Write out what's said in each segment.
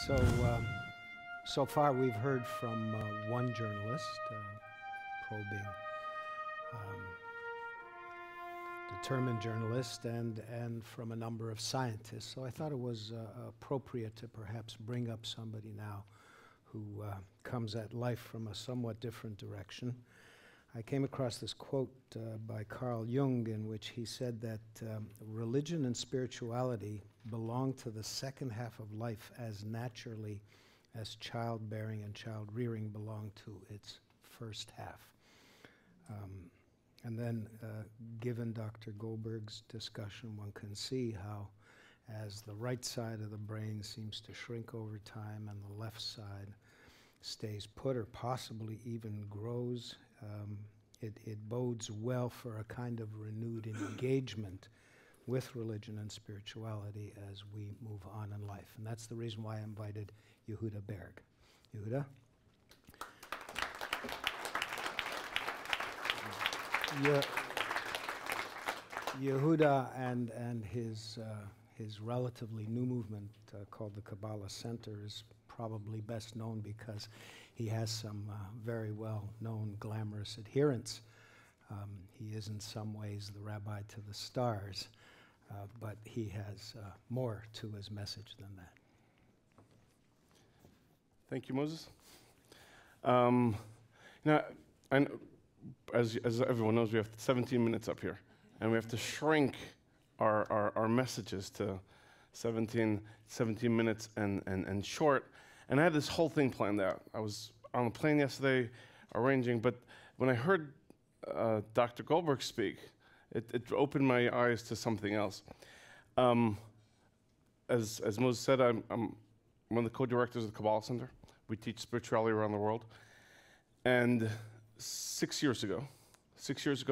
So, so far we've heard from one journalist probing, determined journalist, and from a number of scientists. So I thought it was appropriate to perhaps bring up somebody now who comes at life from a somewhat different direction. I came across this quote by Carl Jung in which he said that religion and spirituality belong to the second half of life as naturally as childbearing and child-rearing belong to its first half. And then, given Dr. Goldberg's discussion, one can see how as the right side of the brain seems to shrink over time and the left side stays put or possibly even grows, it bodes well for a kind of renewed engagement with religion and spirituality as we move on in life. And that's the reason why I invited Yehuda Berg. Yehuda? Yehuda and his relatively new movement called the Kabbalah Center is probably best known because he has some very well-known glamorous adherents. He is in some ways the rabbi to the stars, but he has more to his message than that. Thank you, Moses. Now, and as everyone knows, we have 17 minutes up here, and we have to shrink our messages to 17 minutes and short. And I had this whole thing planned out. I was on the plane yesterday arranging, but when I heard Dr. Goldberg speak, it opened my eyes to something else. As Moses said, I'm one of the co-directors of the Kabbalah Center. We teach spirituality around the world. And 6 years ago,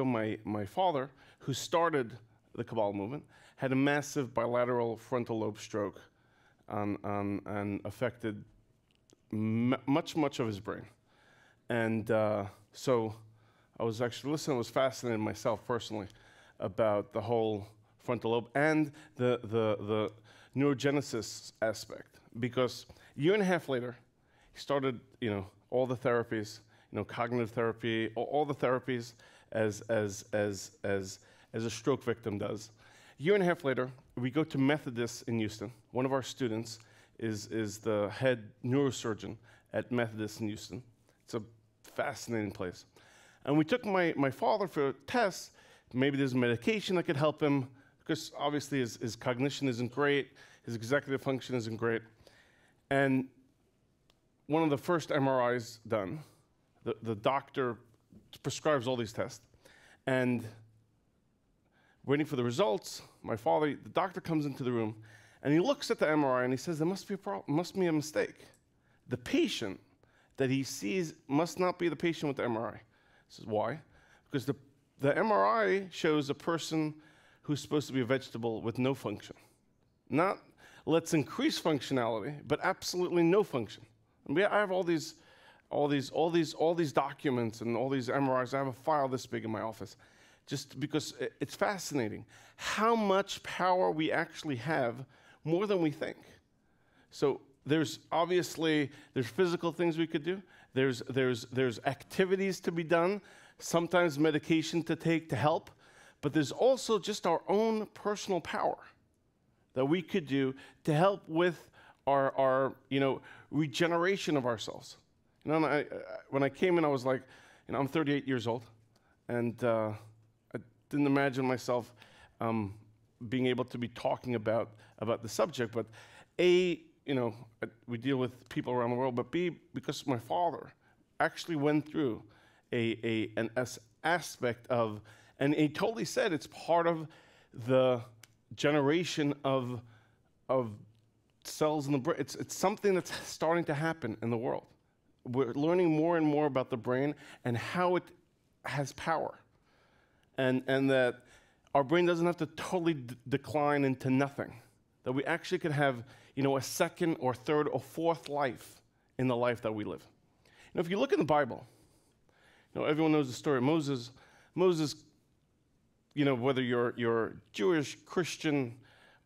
my father, who started the Kabbalah movement, had a massive bilateral frontal lobe stroke and affected much of his brain. And so I was actually listening, I was fascinated myself personally about the whole frontal lobe and the neurogenesis aspect. Because a year and a half later, he started, all the therapies, cognitive therapy, all the therapies as a stroke victim does. A year and a half later, we go to Methodist in Houston. One of our students is the head neurosurgeon at Methodist in Houston. It's a fascinating place. And we took my father for tests. Maybe there's medication that could help him, because obviously his cognition isn't great, his executive function isn't great. And one of the first MRIs done, the doctor prescribes all these tests. And waiting for the results, the doctor comes into the room, and he looks at the MRI and he says, there must be a mistake. The patient that he sees must not be the patient with the MRI. He says, why? Because the MRI shows a person who's supposed to be a vegetable with no function. Not let's increase functionality, but absolutely no function. And I have all these documents and all these MRIs. I have a file this big in my office, just because it's fascinating how much power we actually have, more than we think. So there's physical things we could do. There's activities to be done, sometimes medication to take to help, but there's also just our own personal power that we could do to help with our regeneration of ourselves. When I came in, I was like, I'm 38 years old, and I didn't imagine myself being able to be talking about the subject. But A, we deal with people around the world, but B, because my father actually went through an aspect of, and he totally said it's part of the generation of cells in the brain. It's something that's starting to happen in the world. We're learning more and more about the brain and how it has power. And that our brain doesn't have to totally decline into nothing. That we actually could have, a second or third or fourth life in the life that we live. If you look in the Bible, everyone knows the story of Moses. Moses, whether you're Jewish, Christian,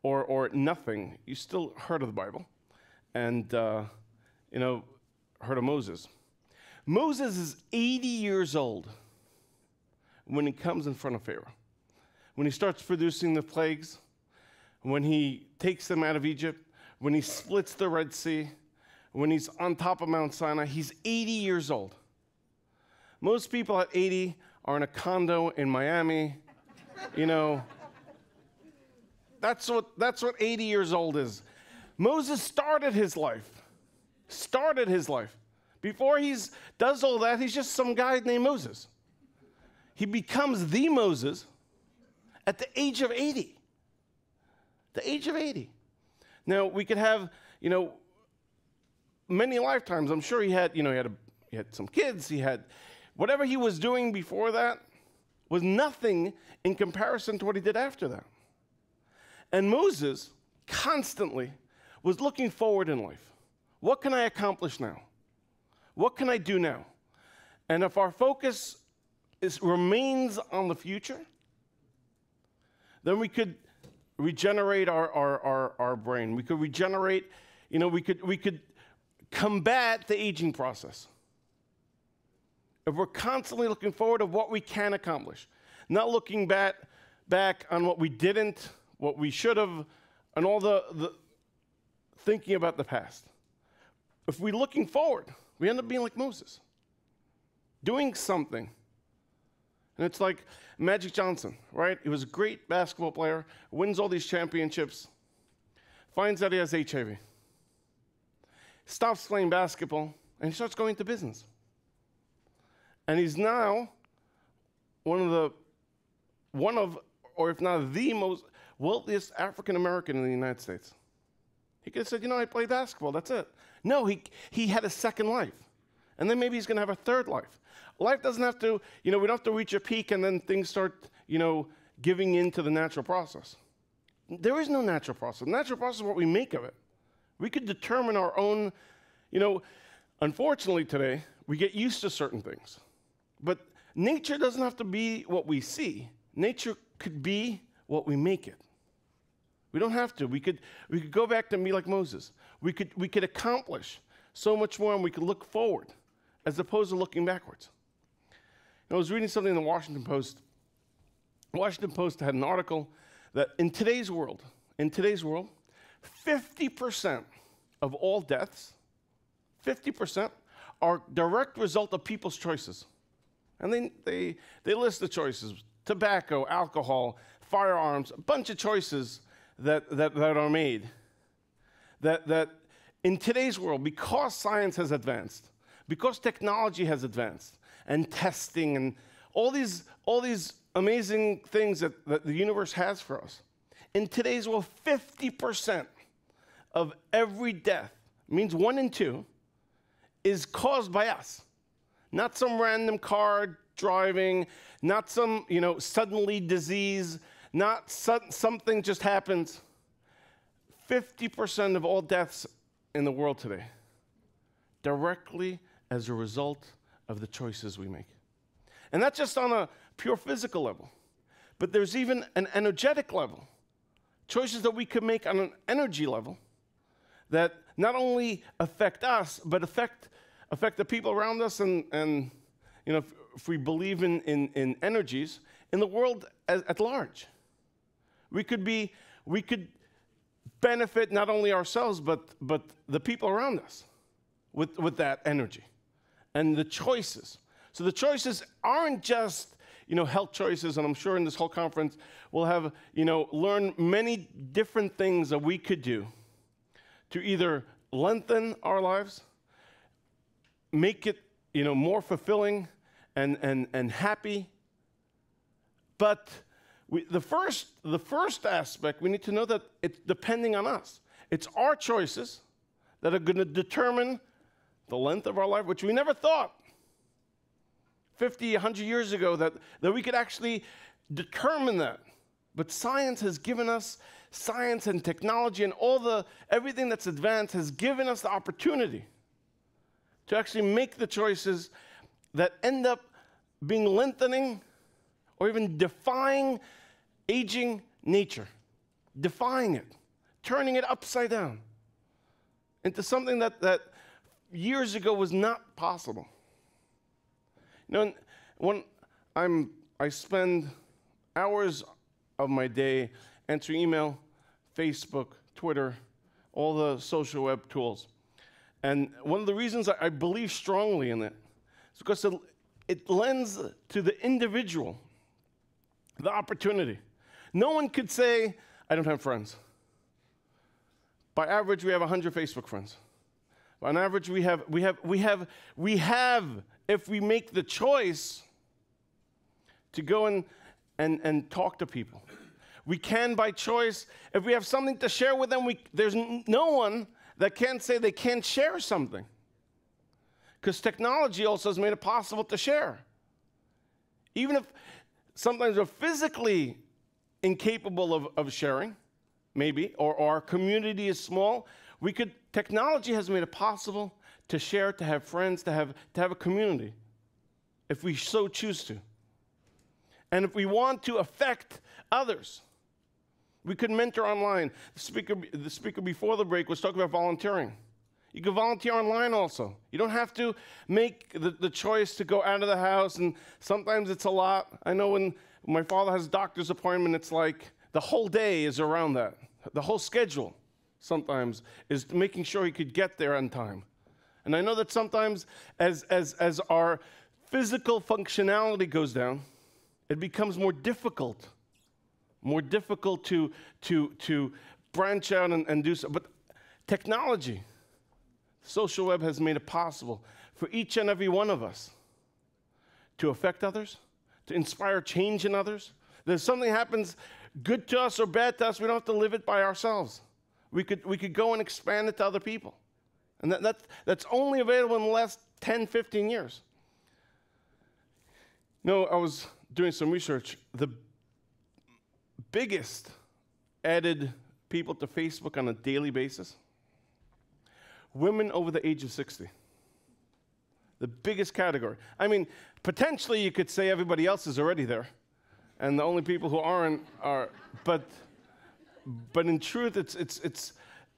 or nothing, you still heard of the Bible. and heard of Moses. Moses is 80 years old when he comes in front of Pharaoh. When he starts producing the plagues, when he takes them out of Egypt, when he splits the Red Sea, when he's on top of Mount Sinai, he's 80 years old. Most people at 80 are in a condo in Miami. That's what 80 years old is. Moses started his life. Before he does all that, he's just some guy named Moses. He becomes the Moses at the age of 80. The age of 80. Now, we could have, many lifetimes. I'm sure he had some kids. He had whatever he was doing before that was nothing in comparison to what he did after that. And Moses constantly was looking forward in life. What can I accomplish now? What can I do now? And if our focus remains on the future, then we could regenerate our brain. We could regenerate, we could combat the aging process. If we're constantly looking forward to what we can accomplish, not looking back on what we didn't, what we should have, and all the thinking about the past. If we're looking forward, we end up being like Moses, doing something. And it's like Magic Johnson, right? He was a great basketball player, wins all these championships, finds out he has HIV, stops playing basketball, and he starts going into business. And he's now one of, or if not the most wealthiest African American in the United States. He could have said, I play basketball, that's it. No, he had a second life. And then maybe he's going to have a third life. Life doesn't have to, we don't have to reach a peak and then things start, giving in to the natural process. There is no natural process. Natural process is what we make of it. We could determine our own, unfortunately today, we get used to certain things. But nature doesn't have to be what we see. Nature could be what we make it. We don't have to. We could go back to be like Moses. We could accomplish so much more, and we could look forward as opposed to looking backwards. I was reading something in the Washington Post. The Washington Post had an article that in today's world, 50% of all deaths, 50% are direct result of people's choices. And they list the choices: tobacco, alcohol, firearms, a bunch of choices that are made. That in today's world, because science has advanced, because technology has advanced, and testing and all these amazing things that the universe has for us, in today's world, 50% of every death, means 1 in 2, is caused by us. Not some random car driving, not some, suddenly disease, not something just happens. 50% of all deaths in the world today, directly as a result of the choices we make. And not just on a pure physical level, but there's even an energetic level. Choices that we could make on an energy level that not only affect us, but affect the people around us, and if we believe in energies, in the world at large. We could benefit not only ourselves, but the people around us with that energy and the choices. So the choices aren't just, health choices, and I'm sure in this whole conference we'll have, learn many different things that we could do to either lengthen our lives, make it, more fulfilling and happy. But the first aspect, we need to know that it's depending on us. It's our choices that are going to determine the length of our life, which we never thought 50, 100 years ago that we could actually determine that. But science has given us, science and technology and everything that's advanced has given us the opportunity to actually make the choices that end up being lengthening or even defying aging nature, defying it, turning it upside down. into something that years ago was not possible. You know, when I spend hours of my day answering email, Facebook, Twitter, all the social web tools. And one of the reasons I believe strongly in it is because it lends to the individual the opportunity. No one could say, I don't have friends. By average, we have 100 Facebook friends. On average, we have, if we make the choice to go and talk to people. We can by choice. If we have something to share with them, there's no one that can't say they can't share something. Because technology also has made it possible to share. Even if sometimes we're physically incapable of sharing, maybe, or our community is small, technology has made it possible to share, to have friends, to have a community, if we so choose to. And if we want to affect others, we could mentor online. The speaker before the break was talking about volunteering. You can volunteer online also. You don't have to make the choice to go out of the house, and sometimes it's a lot. I know when my father has a doctor's appointment, it's like the whole day is around that. The whole schedule sometimes is making sure he could get there on time. And I know that sometimes as our physical functionality goes down, it becomes more difficult to branch out and do so. But technology, social web has made it possible for each and every one of us to affect others, to inspire change in others. That if something happens good to us or bad to us, we don't have to live it by ourselves. We could go and expand it to other people. And that's only available in the last 10, 15 years. You know, I was doing some research. The biggest added people to Facebook on a daily basis, women over the age of 60. The biggest category. I mean, potentially you could say everybody else is already there, and the only people who aren't are, but in truth, it's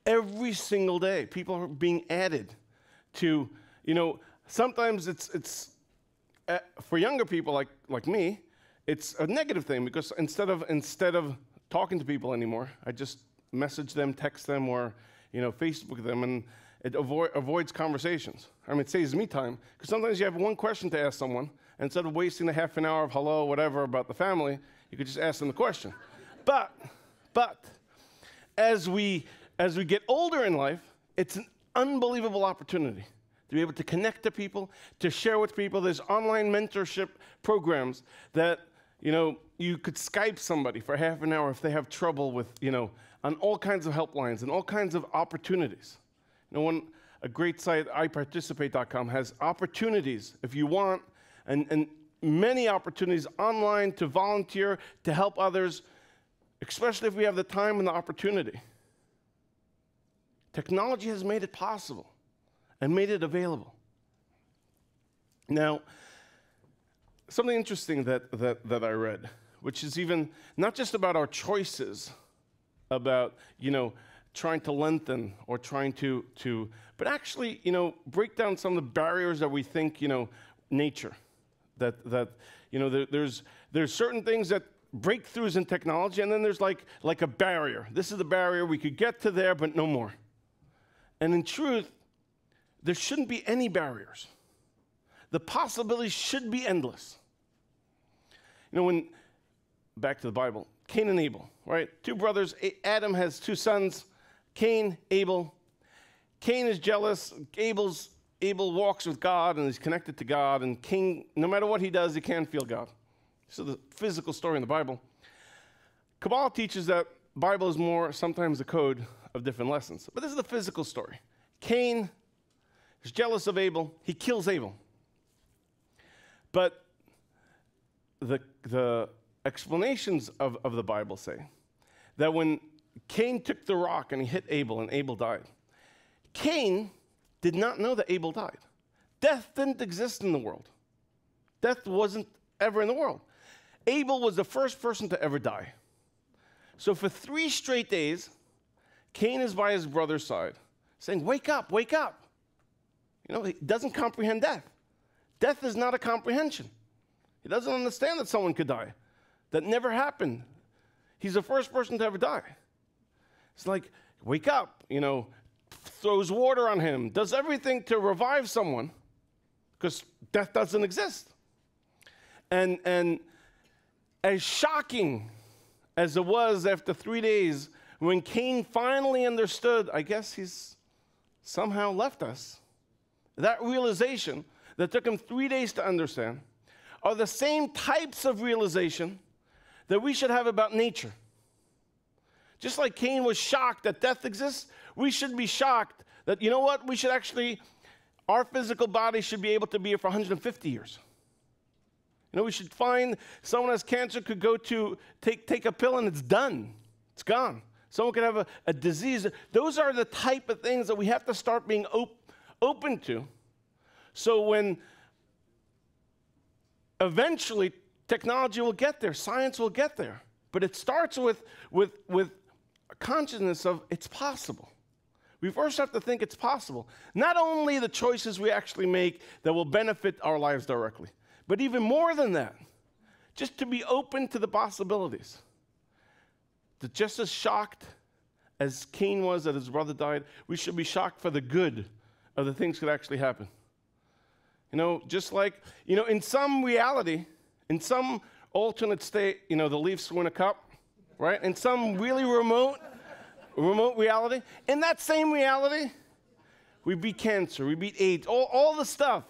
every single day. People are being added to, you know, sometimes it's for younger people like me, it's a negative thing, because instead of talking to people anymore, I just message them, text them, or, you know, Facebook them, and it avoids conversations. I mean, it saves me time, because sometimes you have one question to ask someone, and instead of wasting a half an hour of hello, whatever, about the family, you could just ask them the question. But as we get older in life, it's an unbelievable opportunity to be able to connect to people, to share with people. There's online mentorship programs that, you know, you could Skype somebody for half an hour if they have trouble with, you know, on all kinds of helplines and all kinds of opportunities. You know, a great site, iparticipate.com, has opportunities if you want, and many opportunities online to volunteer, to help others, especially if we have the time and the opportunity. Technology has made it possible and made it available. Now, something interesting that I read, which is even not just about our choices, about, you know, trying to lengthen or trying to, but actually, you know, break down some of the barriers that we think, you know, nature, that you know, there's certain things that breakthroughs in technology, and then there's like a barrier. This is the barrier, we could get to there, but no more. And in truth, there shouldn't be any barriers. The possibilities should be endless. You know, back to the Bible, Cain and Abel, right? Two brothers. Adam has two sons, Cain, Abel. Cain is jealous. Abel walks with God and is connected to God. And Cain, no matter what he does, he can't feel God. So the physical story in the Bible. Kabbalah teaches that Bible is more sometimes a code of different lessons. But this is the physical story. Cain is jealous of Abel. He kills Abel. But the explanations of the Bible say that when Cain took the rock and he hit Abel and Abel died, Cain did not know that Abel died. Death didn't exist in the world. Death wasn't ever in the world. Abel was the first person to ever die. So for 3 straight days, Cain is by his brother's side, saying, wake up, wake up. You know, he doesn't comprehend death. Death is not a comprehension. He doesn't understand that someone could die. That never happened. He's the first person to ever die. It's like, wake up, you know, throws water on him, does everything to revive someone, because death doesn't exist. And as shocking as it was after 3 days, when Cain finally understood, I guess he's somehow left us, that realization that took him 3 days to understand are the same types of realization that we should have about nature. Just like Cain was shocked that death exists, we should be shocked that, you know what, we should actually, our physical body should be able to be here for 150 years. You know, we should find someone who has cancer could go to take a pill and it's done. It's gone. Someone could have a disease. Those are the type of things that we have to start being open to. So when eventually technology will get there, science will get there. But it starts with a consciousness of it's possible. We first have to think it's possible. Not only the choices we actually make that will benefit our lives directly, but even more than that, just to be open to the possibilities. That just as shocked as Cain was that his brother died, we should be shocked for the good of the things that could actually happen. You know, just like, you know, in some reality, in some alternate state, you know, the Leafs win a cup, right? In some really remote reality, in that same reality, we beat cancer, we beat AIDS, all the stuff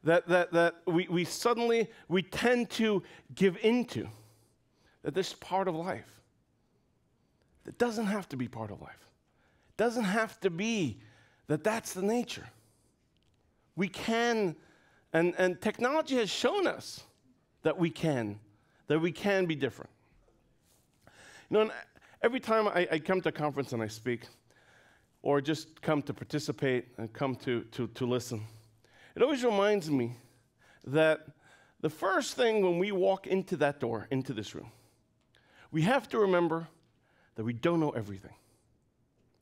that we suddenly, we tend to give into, that this is part of life. It doesn't have to be part of life. It doesn't have to be that that's the nature. We can, and technology has shown us that we can be different. You know, and every time I come to a conference and I speak, or just come to participate and come to listen, it always reminds me that the first thing when we walk into that door, into this room, we have to remember that we don't know everything.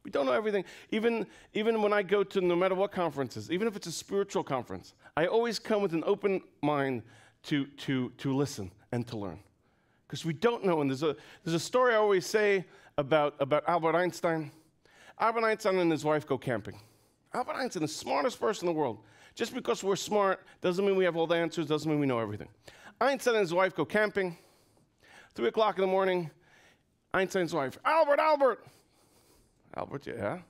We don't know everything. Even when I go to no matter what conferences, even if it's a spiritual conference, I always come with an open mind to listen and to learn. Because we don't know. And there's a story I always say about Albert Einstein. Albert Einstein and his wife go camping. Albert Einstein, the smartest person in the world. Just because we're smart doesn't mean we have all the answers, doesn't mean we know everything. Einstein and his wife go camping. 3 o'clock in the morning, Einstein's wife, Albert! Albert, yeah? He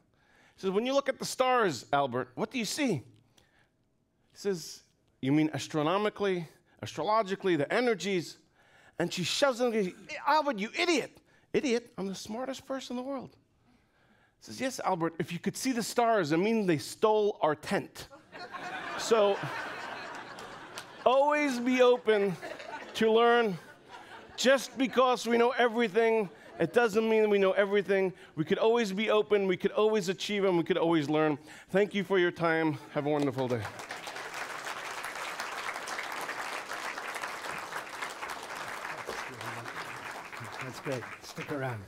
says, when you look at the stars, Albert, what do you see? He says, you mean astronomically, astrologically, the energies? And she shoves him, Albert, you idiot! Idiot? I'm the smartest person in the world. He says, yes, Albert, if you could see the stars, it means they stole our tent. So, always be open to learn. Just because we know everything, it doesn't mean we know everything. We could always be open, we could always achieve, and we could always learn. Thank you for your time. Have a wonderful day. That's great. Stick around.